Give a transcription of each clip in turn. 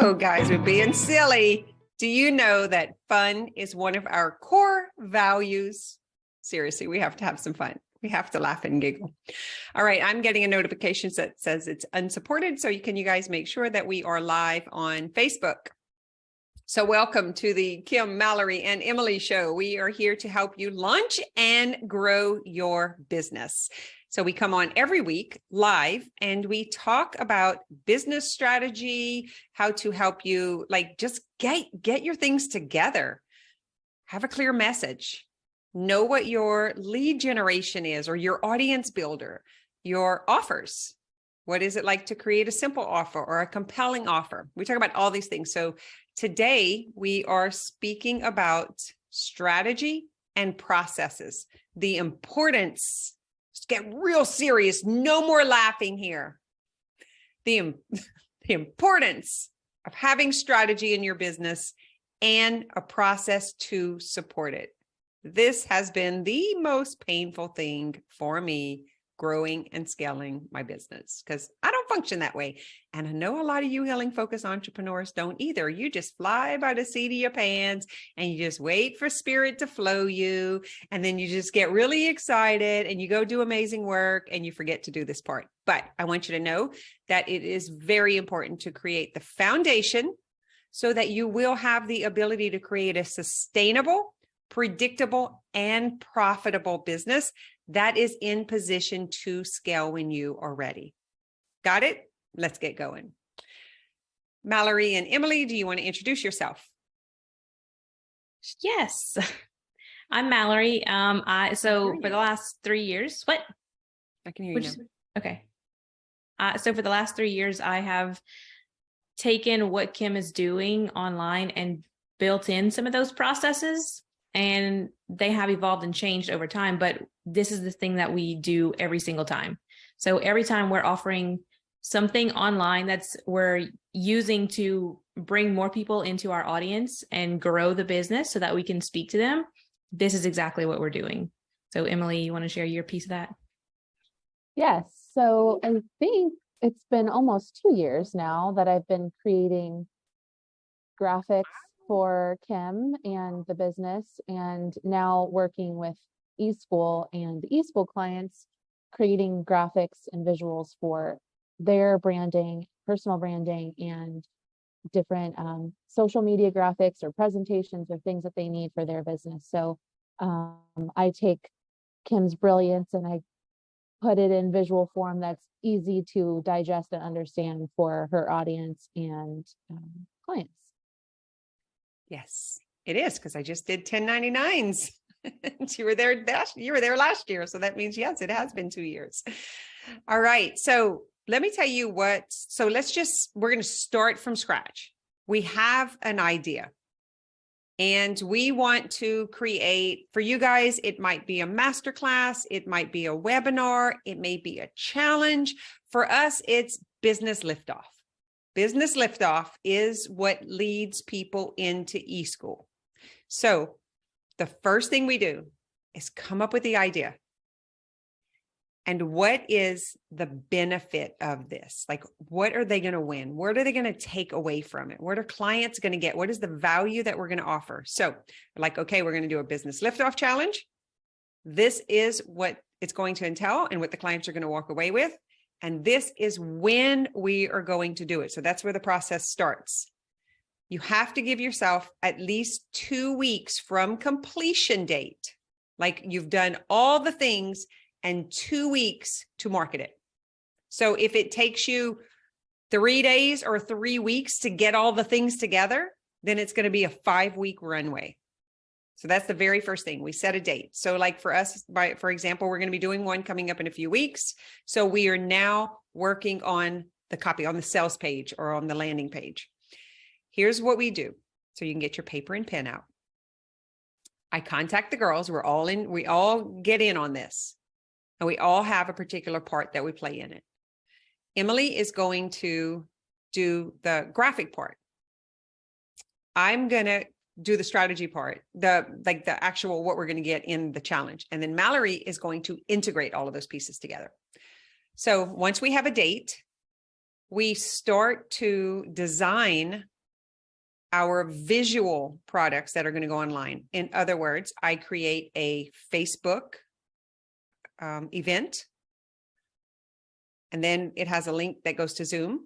So, guys, we're being silly. Do you know that fun is one of our core values? Seriously, we have to have some fun. We have to laugh and giggle. All right, I'm getting a notification that says it's unsupported. So can you guys make sure that we are live on Facebook? So welcome to the Kim, Mallory, and Emily show. We are here to help you launch and grow your business. So we come on every week live and we talk about business strategy, how to help you just get your things together, have a clear message, know what your lead generation is or your audience builder, your offers. What is it like to create a simple offer or a compelling offer? We talk about all these things. So today we are speaking about strategy and processes, the importance. Let's get real serious. No more laughing here. The importance of having strategy in your business and a process to support it. This has been the most painful thing for me growing and scaling my business because I don't function that way. And I know a lot of you healing focus entrepreneurs don't either. You just fly by the seat of your pants and you just wait for spirit to flow you. And then you just get really excited and you go do amazing work and you forget to do this part. But I want you to know that it is very important to create the foundation so that you will have the ability to create a sustainable, predictable, and profitable business that is in position to scale when you are ready. Got it? Let's get going. Mallory and Emily, do you want to introduce yourself? Yes, I'm Mallory. So for the last 3 years, what? I can hear you now. Okay. So for the last 3 years, I have taken what Kim is doing online and built in some of those processes, and they have evolved and changed over time, but this is the thing that we do every single time. So every time we're offering something online that's we're using to bring more people into our audience and grow the business so that we can speak to them, this is exactly what we're doing. So Emily, you want to share your piece of that? Yes. So I think it's been almost 2 years now that I've been creating graphics for Kim and the business, and now working with eSchool and the eSchool clients, creating graphics and visuals for their branding, personal branding, and different social media graphics or presentations or things that they need for their business. So I take Kim's brilliance and I put it in visual form that's easy to digest and understand for her audience and clients. Yes, it is, because I just did 1099s. You were there last year. So that means, yes, it has been 2 years. All right. So let me tell you we're going to start from scratch. We have an idea and we want to create for you guys. It might be a masterclass. It might be a webinar. It may be a challenge. For us, it's business liftoff. Business liftoff is what leads people into eSchool. So the first thing we do is come up with the idea. And what is the benefit of this? Like, what are they going to win? What are they going to take away from it? What are clients going to get? What is the value that we're going to offer? So okay, we're going to do a business liftoff challenge. This is what it's going to entail and what the clients are going to walk away with. And this is when we are going to do it. So that's where the process starts. You have to give yourself at least 2 weeks from completion date. Like you've done all the things and 2 weeks to market it. So if it takes you 3 days or 3 weeks to get all the things together, then it's going to be a 5-week runway. So that's the very first thing. We set a date. So like for us, for example, we're going to be doing one coming up in a few weeks. So we are now working on the copy on the sales page or on the landing page. Here's what we do. So you can get your paper and pen out. I contact the girls. We all get in on this. And we all have a particular part that we play in it. Emily is going to do the graphic part. I'm going to do the strategy part, the actual what we're going to get in the challenge. And then Malerie is going to integrate all of those pieces together. So once we have a date, we start to design our visual products that are going to go online. In other words, I create a Facebook event, and then it has a link that goes to Zoom,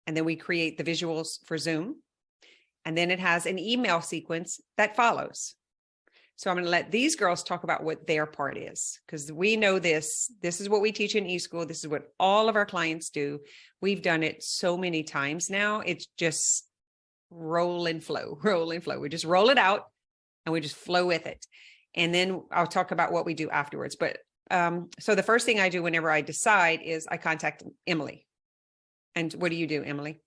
and then we create the visuals for Zoom, and then it has an email sequence that follows. So I'm going to let these girls talk about what their part is, because we know this is what we teach in eSchool. This is what all of our clients do. We've done it so many times now. It's just roll and flow. We just roll it out and we just flow with it. And then I'll talk about what we do afterwards. But so the first thing I do whenever I decide is I contact Emily. And what do you do, Emily?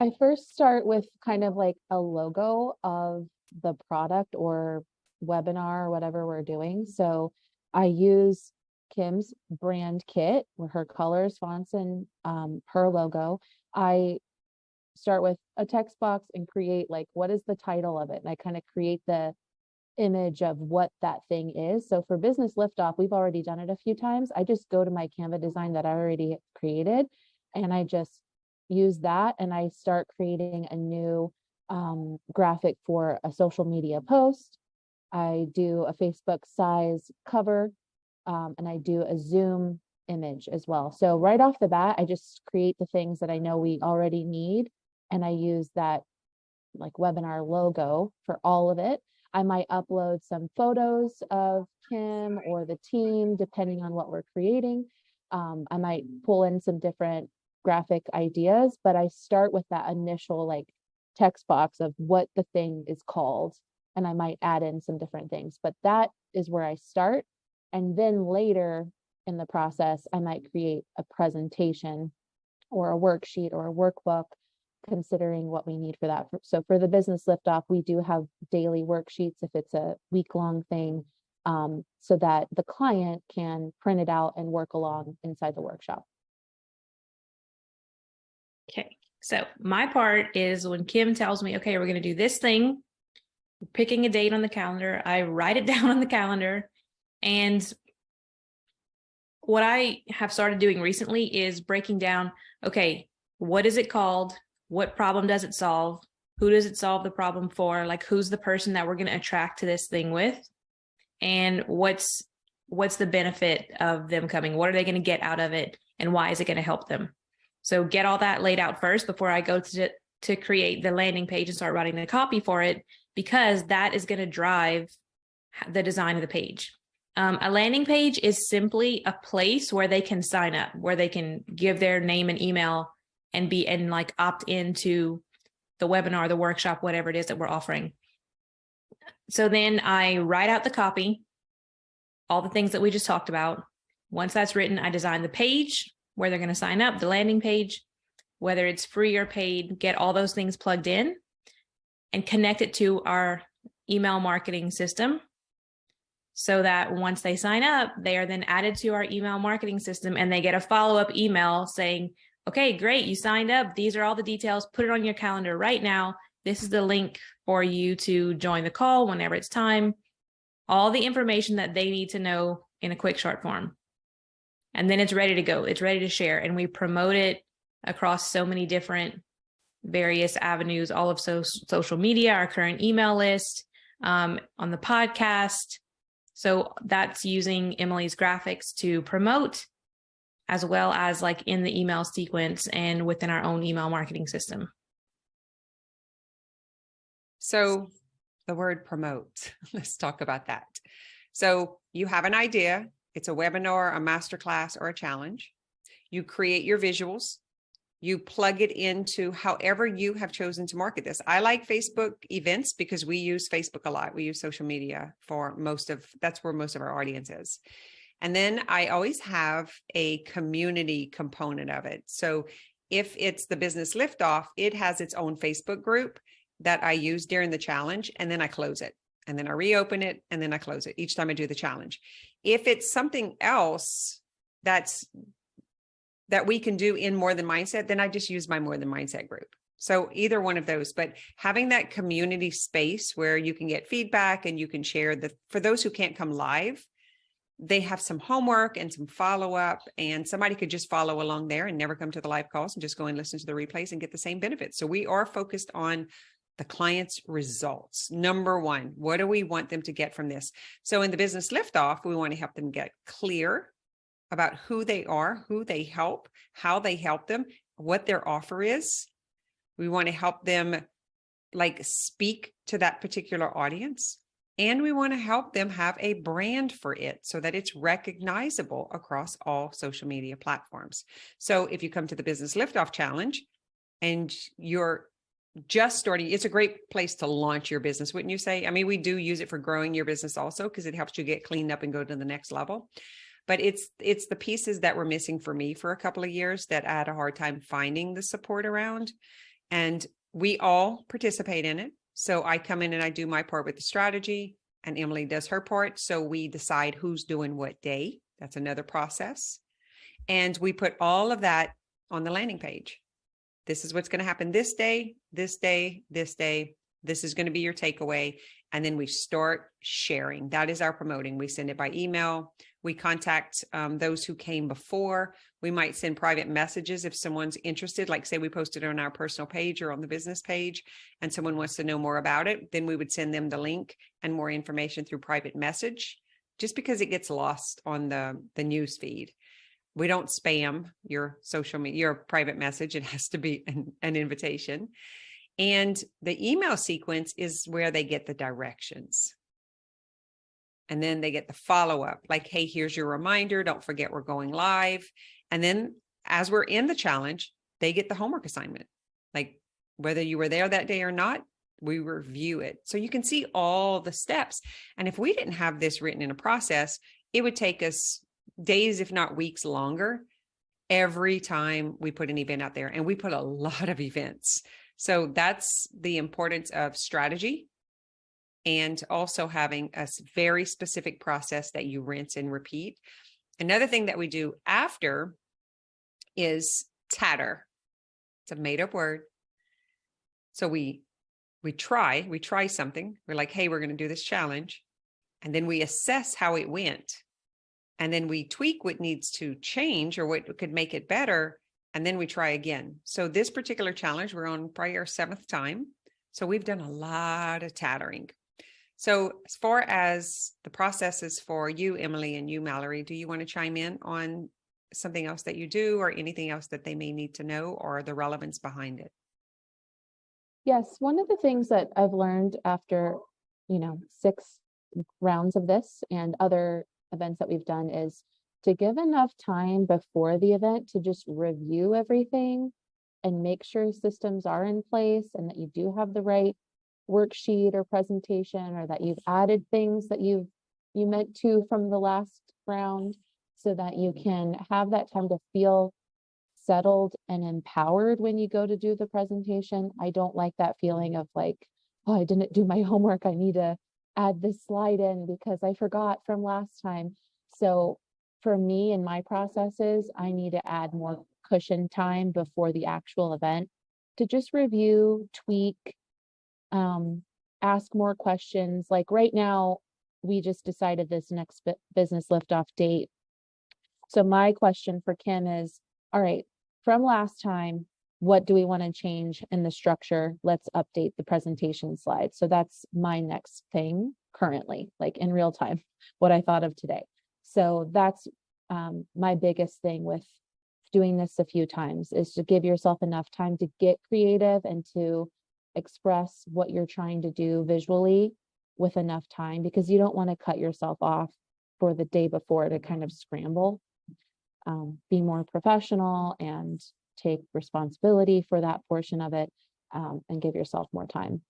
I first start with kind of like a logo of the product or webinar or whatever we're doing. So I use Kim's brand kit with her colors, fonts, and her logo. I start with a text box and create like, what is the title of it? And I kind of create the image of what that thing is. So for Business Liftoff, we've already done it a few times. I just go to my Canva design that I already created, and I just use that, and I start creating a new graphic for a social media post. I do a Facebook size cover, and I do a Zoom image as well. So right off the bat, I just create the things that I know we already need, and I use that like webinar logo for all of it. I might upload some photos of Kim or the team, depending on what we're creating. I might pull in some different graphic ideas, but I start with that initial like text box of what the thing is called, and I might add in some different things, but that is where I start. And then later in the process, I might create a presentation or a worksheet or a workbook, considering what we need for that. So for the Business Liftoff, we do have daily worksheets if it's a week-long thing, so that the client can print it out and work along inside the workshop. Okay. So my part is when Kim tells me, okay, we're going to do this thing, we're picking a date on the calendar, I write it down on the calendar. And what I have started doing recently is breaking down, okay, what is it called? What problem does it solve? Who does it solve the problem for? Like, who's the person that we're going to attract to this thing with? And what's the benefit of them coming? What are they going to get out of it? And why is it going to help them? So get all that laid out first before I go to create the landing page and start writing the copy for it, because that is going to drive the design of the page. A landing page is simply a place where they can sign up, where they can give their name and email and like opt into the webinar, the workshop, whatever it is that we're offering. So then I write out the copy, all the things that we just talked about. Once that's written, I design the page where they're going to sign up, the landing page, whether it's free or paid, get all those things plugged in and connect it to our email marketing system, so that once they sign up, they are then added to our email marketing system and they get a follow-up email saying, okay, great, you signed up. These are all the details. Put it on your calendar right now. This is the link for you to join the call whenever it's time. All the information that they need to know in a quick, short form. And then it's ready to go. It's ready to share. And we promote it across so many different various avenues, all of social media, our current email list, on the podcast. So that's using Emily's graphics to promote, as well as like in the email sequence and within our own email marketing system. So the word promote, let's talk about that. So you have an idea. It's a webinar, a masterclass, or a challenge. You create your visuals. You plug it into however you have chosen to market this. I like Facebook events because we use Facebook a lot. We use social media for that's where most of our audience is. And then I always have a community component of it. So if it's the Business Liftoff, it has its own Facebook group that I use during the challenge, and then I close it. And then I reopen it, and then I close it each time I do the challenge. If it's something else that we can do in More Than Mindset, then I just use my More Than Mindset group. So either one of those, but having that community space where you can get feedback and you can share for those who can't come live, they have some homework and some follow-up, and somebody could just follow along there and never come to the live calls and just go and listen to the replays and get the same benefits. So we are focused on the client's results. Number one, what do we want them to get from this? So in the business liftoff, we want to help them get clear about who they are, who they help, how they help them, what their offer is. We want to help them like speak to that particular audience. And we want to help them have a brand for it so that it's recognizable across all social media platforms. So if you come to the Business Liftoff Challenge and you're just starting, it's a great place to launch your business, wouldn't you say? I mean, we do use it for growing your business also because it helps you get cleaned up and go to the next level. But it's the pieces that were missing for me for a couple of years that I had a hard time finding the support around. And we all participate in it. So I come in and I do my part with the strategy, and Emily does her part. So we decide who's doing what day. That's another process. And we put all of that on the landing page. This is what's going to happen this day, this day, this day. This is going to be your takeaway. And then we start sharing. That is our promoting. We send it by email. We contact those who came before. We might send private messages if someone's interested, like say we posted on our personal page or on the business page and someone wants to know more about it, then we would send them the link and more information through private message, just because it gets lost on the news feed. We don't spam your social media, your private message. It has to be an invitation. And the email sequence is where they get the directions. And then they get the follow-up, like, hey, here's your reminder. Don't forget we're going live. And then as we're in the challenge, they get the homework assignment. Like whether you were there that day or not, we review it. So you can see all the steps. And if we didn't have this written in a process, it would take us days, if not weeks longer, every time we put an event out there. And we put a lot of events. So that's the importance of strategy and also having a very specific process that you rinse and repeat. Another thing that we do after is tatter. It's a made-up word. So we try something. We're like, hey, we're going to do this challenge. And then we assess how it went. And then we tweak what needs to change or what could make it better. And then we try again. So this particular challenge, we're on probably our 7th time. So we've done a lot of tattering. So as far as the processes for you, Emily, and you, Malerie, do you want to chime in on something else that you do or anything else that they may need to know or the relevance behind it? Yes, one of the things that I've learned after, 6 rounds of this and other events that we've done is to give enough time before the event to just review everything and make sure systems are in place and that you do have the right worksheet or presentation, or that you've added things that you meant to from the last round, so that you can have that time to feel settled and empowered when you go to do the presentation. I don't like that feeling of like, oh, I didn't do my homework. I need to add this slide in because I forgot from last time. So for me and my processes, I need to add more cushion time before the actual event to just review, tweak, ask more questions. Like right now, we just decided this next business liftoff date. So my question for Kim is, all right, from last time, what do we want to change in the structure? Let's update the presentation slide. So that's my next thing currently, like in real time, what I thought of today. So that's my biggest thing with doing this a few times, is to give yourself enough time to get creative and to express what you're trying to do visually with enough time, because you don't want to cut yourself off for the day before to kind of scramble. Be more professional and take responsibility for that portion of it, and give yourself more time.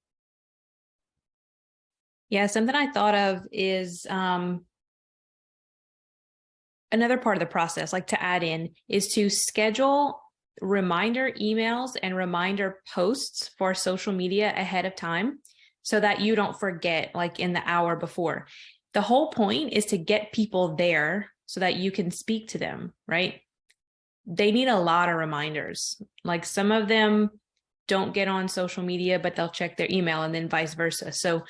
Yeah, something I thought of is another part of the process, like to add in, is to schedule reminder emails and reminder posts for social media ahead of time so that you don't forget, like in the hour before. The whole point is to get people there so that you can speak to them, right? They need a lot of reminders. Like some of them don't get on social media, but they'll check their email, and then vice versa. So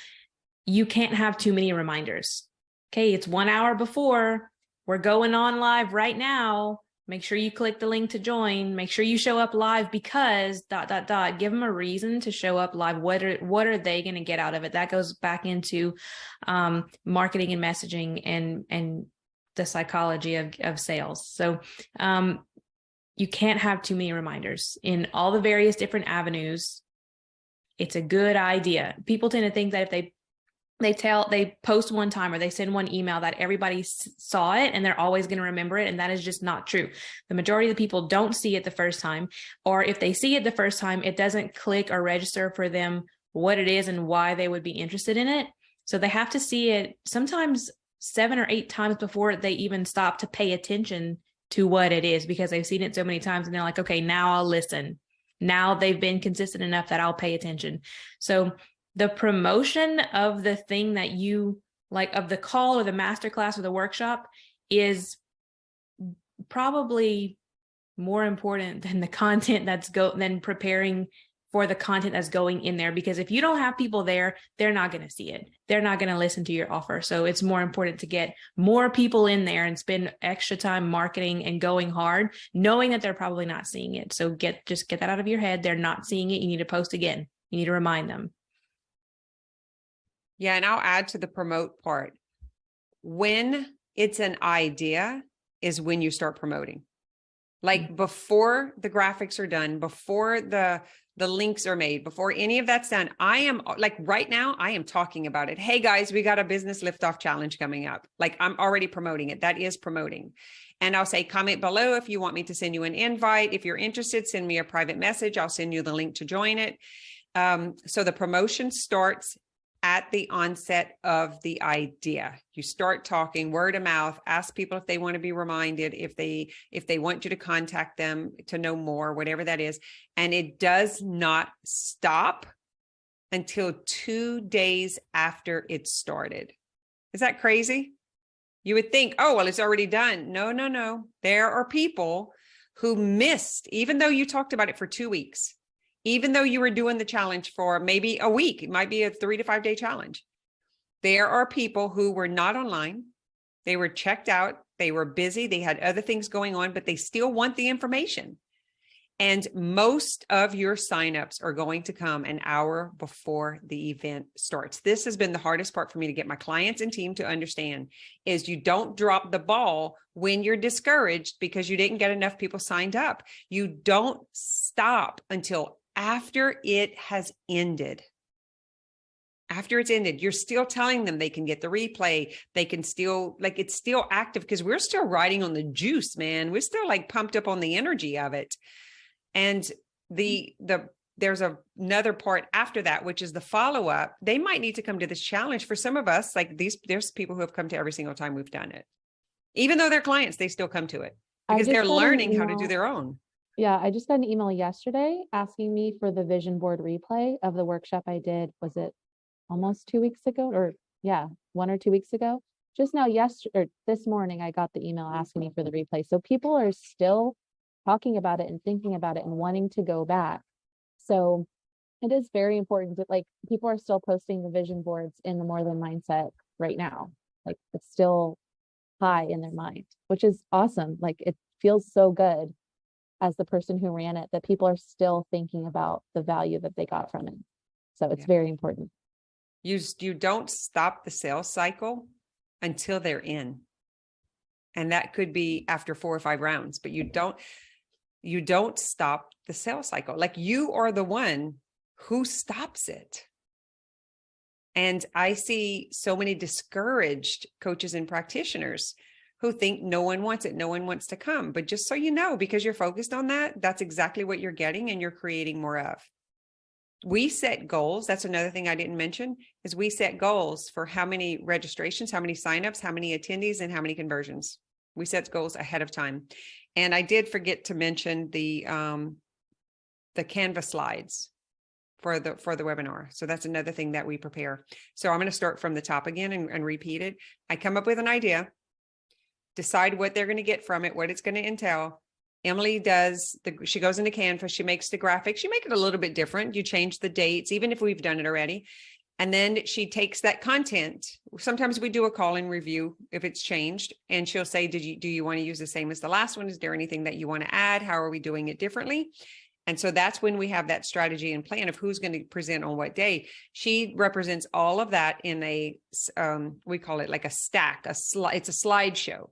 you can't have too many reminders. okay, it's 1 hour before, we're going on live right now. Make sure you click the link to join. Make sure you show up live because ... Give them a reason to show up live. What are they going to get out of it? That goes back into marketing and messaging and the psychology of sales. So you can't have too many reminders in all the various different avenues. It's a good idea. People tend to think that if they post one time or they send one email that everybody saw it and they're always going to remember it. And that is just not true. The majority of the people don't see it the first time, or if they see it the first time, it doesn't click or register for them what it is and why they would be interested in it. So they have to see it sometimes 7 or 8 times before they even stop to pay attention to what it is, because they've seen it so many times and they're like, okay, now I'll listen. Now they've been consistent enough that I'll pay attention. So the promotion of the thing that you like, of the call or the masterclass or the workshop, is probably more important than the content than preparing for the content that's going in there. Because if you don't have people there, they're not going to see it. They're not going to listen to your offer. So it's more important to get more people in there and spend extra time marketing and going hard, knowing that they're probably not seeing it. So just get that out of your head. They're not seeing it. You need to post again. You need to remind them. Yeah. And I'll add to the promote part. When it's an idea is when you start promoting. Like before the graphics are done, before the links are made, before any of that's done, I am like right now, I am talking about it. Hey guys, we got a business liftoff challenge coming up. Like I'm already promoting it. That is promoting. And I'll say, comment below if you want me to send you an invite. If you're interested, send me a private message. I'll send you the link to join it. So the promotion starts at the onset of the idea. You start talking word of mouth, ask people if they want to be reminded, if they want you to contact them to know more, whatever that is. And it does not stop until 2 days after it started. Is that crazy? You would think, oh, well, it's already done. No. There are people who missed, even though you talked about it for 2 weeks. Even though you were doing the challenge for maybe a week, it might be a 3 to 5 day challenge. There are people who were not online. They were checked out. They were busy. They had other things going on, but they still want the information. And most of your signups are going to come an hour before the event starts. This has been the hardest part for me to get my clients and team to understand, is you don't drop the ball when you're discouraged because you didn't get enough people signed up. You don't stop until after it has ended. After it's ended, you're still telling them they can get the replay. They can still, like, it's still active because we're still riding on the juice, man. We're still like pumped up on the energy of it. And there's another part after that, which is the follow-up. They might need to come to this challenge. For some of us, like there's people who have come to every single time we've done it. Even though they're clients, they still come to it because they're learning how to do their own. Yeah, I just got an email yesterday asking me for the vision board replay of the workshop I did. Was it almost 2 weeks ago? Or yeah, 1 or 2 weeks ago. Just now, this morning, I got the email asking me for the replay. So people are still talking about it and thinking about it and wanting to go back. So it is very important that, like, people are still posting the vision boards in the More Than mindset right now. Like, it's still high in their mind, which is awesome. Like, it feels so good as the person who ran it, that people are still thinking about the value that they got from it. So it's very important. You don't stop the sales cycle until they're in. And that could be after 4 or 5 rounds, but you don't stop the sales cycle. Like, you are the one who stops it. And I see so many discouraged coaches and practitioners who think no one wants it. No one wants to come. But just so you know, because you're focused on that, that's exactly what you're getting and you're creating more of. We set goals. That's another thing I didn't mention, is we set goals for how many registrations, how many signups, how many attendees, and how many conversions. We set goals ahead of time. And I did forget to mention the Canva slides for the webinar. So that's another thing that we prepare. So I'm going to start from the top again and repeat it. I come up with an idea, decide what they're going to get from it, what it's going to entail. Emily she goes into Canva, she makes the graphics, she make it a little bit different. You change the dates, even if we've done it already. And then she takes that content. Sometimes we do a call and review if it's changed. And she'll say, do you want to use the same as the last one? Is there anything that you want to add? How are we doing it differently? And so that's when we have that strategy and plan of who's going to present on what day. She represents all of that in a, we call it like a stack, it's a slideshow.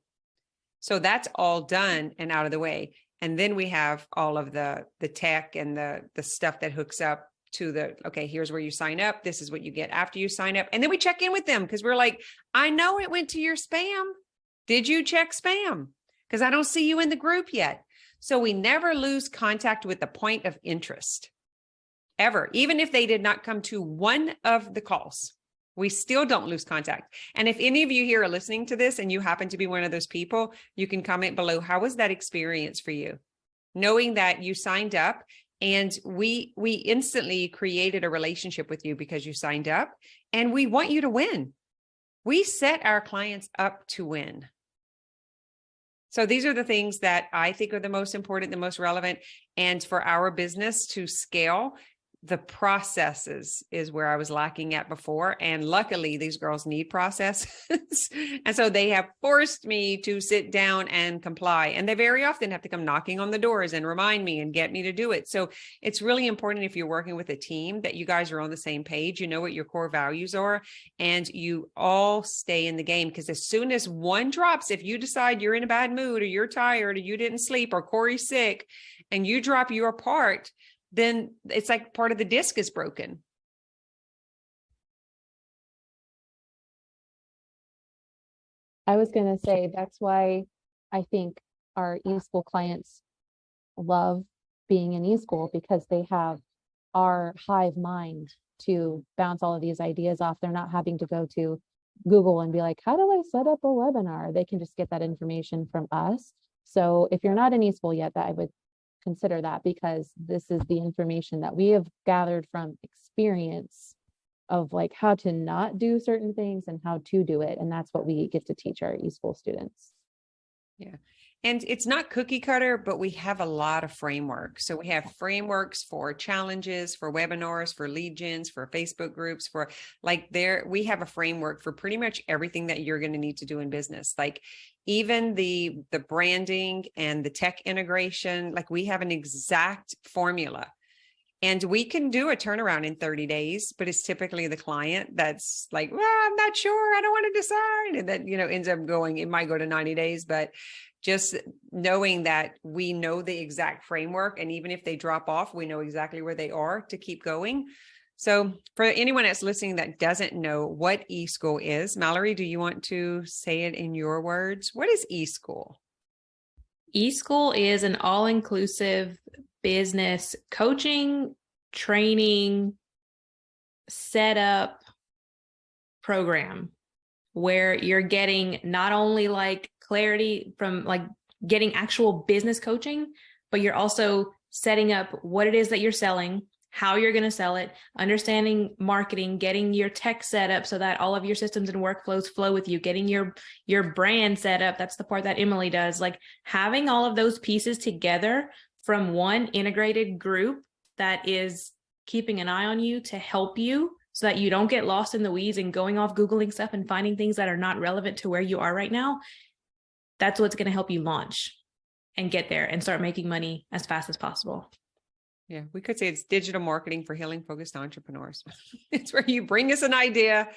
So that's all done and out of the way. And then we have all of the tech and the stuff that hooks up to okay, here's where you sign up. This is what you get after you sign up. And then we check in with them because we're like, I know it went to your spam. Did you check spam? Because I don't see you in the group yet. So we never lose contact with the point of interest ever, even if they did not come to one of the calls. We still don't lose contact. And if any of you here are listening to this and you happen to be one of those people, you can comment below. How was that experience for you? Knowing that you signed up and we instantly created a relationship with you because you signed up, and we want you to win. We set our clients up to win. So these are the things that I think are the most important, the most relevant. And for our business to scale, the processes is where I was lacking at before. And luckily, these girls need processes. And so they have forced me to sit down and comply. And they very often have to come knocking on the doors and remind me and get me to do it. So it's really important if you're working with a team that you guys are on the same page, you know what your core values are, and you all stay in the game. Because as soon as one drops, if you decide you're in a bad mood or you're tired or you didn't sleep or Corey's sick and you drop your part, then it's like part of the disc is broken. I was going to say, that's why I think our eSchool clients love being in eSchool, because they have our hive mind to bounce all of these ideas off. They're not having to go to Google and be like, how do I set up a webinar? They can just get that information from us. So if you're not in eSchool yet, that I would consider that, because this is the information that we have gathered from experience of like how to not do certain things and how to do it. And that's what we get to teach our eSchool students. Yeah. And it's not cookie cutter, but we have a lot of frameworks. So we have frameworks for challenges, for webinars, for lead gens, for Facebook groups, for like we have a framework for pretty much everything that you're going to need to do in business. Like even the branding and the tech integration, like we have an exact formula. And we can do a turnaround in 30 days, but it's typically the client that's like, well, I'm not sure, I don't want to decide. And that, ends up it might go to 90 days, but just knowing that we know the exact framework. And even if they drop off, we know exactly where they are to keep going. So for anyone that's listening that doesn't know what eSchool is, Malerie, do you want to say it in your words? What is eSchool? eSchool is an all-inclusive business coaching, training, setup program where you're getting not only like clarity from like getting actual business coaching, but you're also setting up what it is that you're selling, how you're going to sell it, understanding marketing, getting your tech set up so that all of your systems and workflows flow with you, getting your brand set up. That's the part that Emily does. Like having all of those pieces together from one integrated group that is keeping an eye on you to help you so that you don't get lost in the weeds and going off Googling stuff and finding things that are not relevant to where you are right now. That's what's going to help you launch and get there and start making money as fast as possible. Yeah, we could say it's digital marketing for healing focused entrepreneurs. It's where you bring us an idea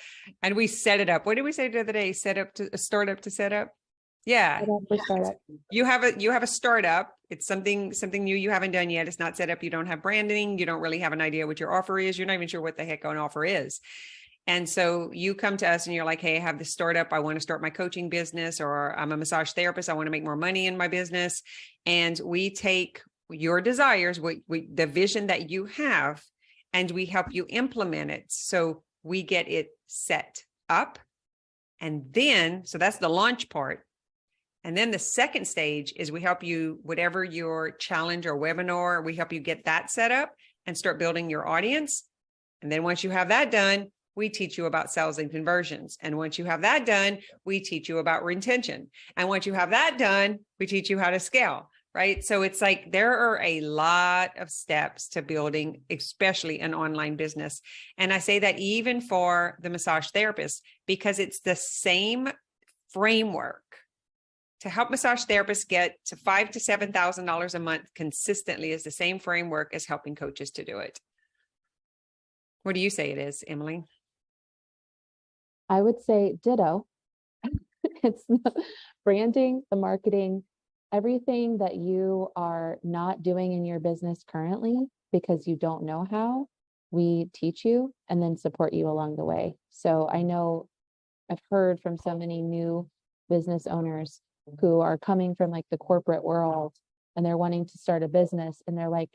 and we set it up. What did we say the other day? Start up to set up. Yeah. You have a startup. It's something new you haven't done yet. It's not set up. You don't have branding. You don't really have an idea what your offer is. You're not even sure what the heck an offer is. And so you come to us and you're like, hey, I have this startup. I want to start my coaching business, or I'm a massage therapist. I want to make more money in my business. And we take your desires, the vision that you have, and we help you implement it. So we get it set up. And then, so that's the launch part. And then the second stage is we help you, whatever your challenge or webinar, we help you get that set up and start building your audience. And then once you have that done, we teach you about sales and conversions. And once you have that done, we teach you about retention. And once you have that done, we teach you how to scale. right? So it's like there are a lot of steps to building, especially an online business. And I say that even for the massage therapist, because it's the same framework to help massage therapists get to $5,000 to $7,000 a month consistently is the same framework as helping coaches to do it. What do you say it is, Emily? I would say ditto. It's the branding, the marketing, everything that you are not doing in your business currently because you don't know how, we teach you and then support you along the way. So I know I've heard from so many new business owners who are coming from like the corporate world and they're wanting to start a business and they're like,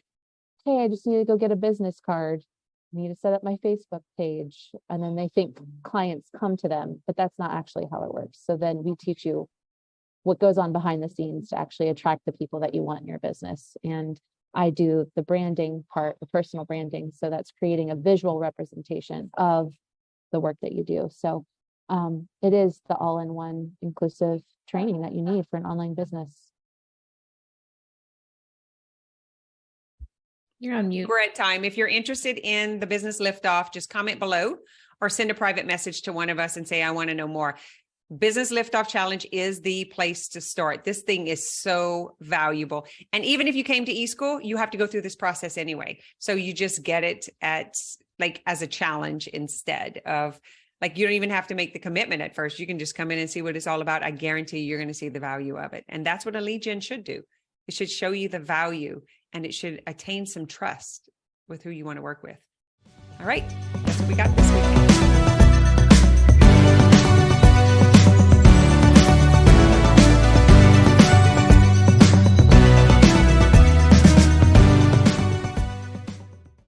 hey, I just need to go get a business card. I need to set up my Facebook page. And then they think clients come to them, but that's not actually how it works. So then we teach you what goes on behind the scenes to actually attract the people that you want in your business. And I do the branding part, the personal branding. So that's creating a visual representation of the work that you do. So it is the all-in-one inclusive training that you need for an online business. You're on mute. We're at time. If you're interested in the business liftoff, just comment below or send a private message to one of us and say, I want to know more. Business Liftoff Challenge is the place to start. This thing is so valuable. And even if you came to eSchool, you have to go through this process anyway. So you just get it at like as a challenge instead of like, you don't even have to make the commitment at first. You can just come in and see what it's all about. I guarantee you're going to see the value of it. And that's what a lead gen should do. It should show you the value and it should attain some trust with who you want to work with. All right. That's what we got this week.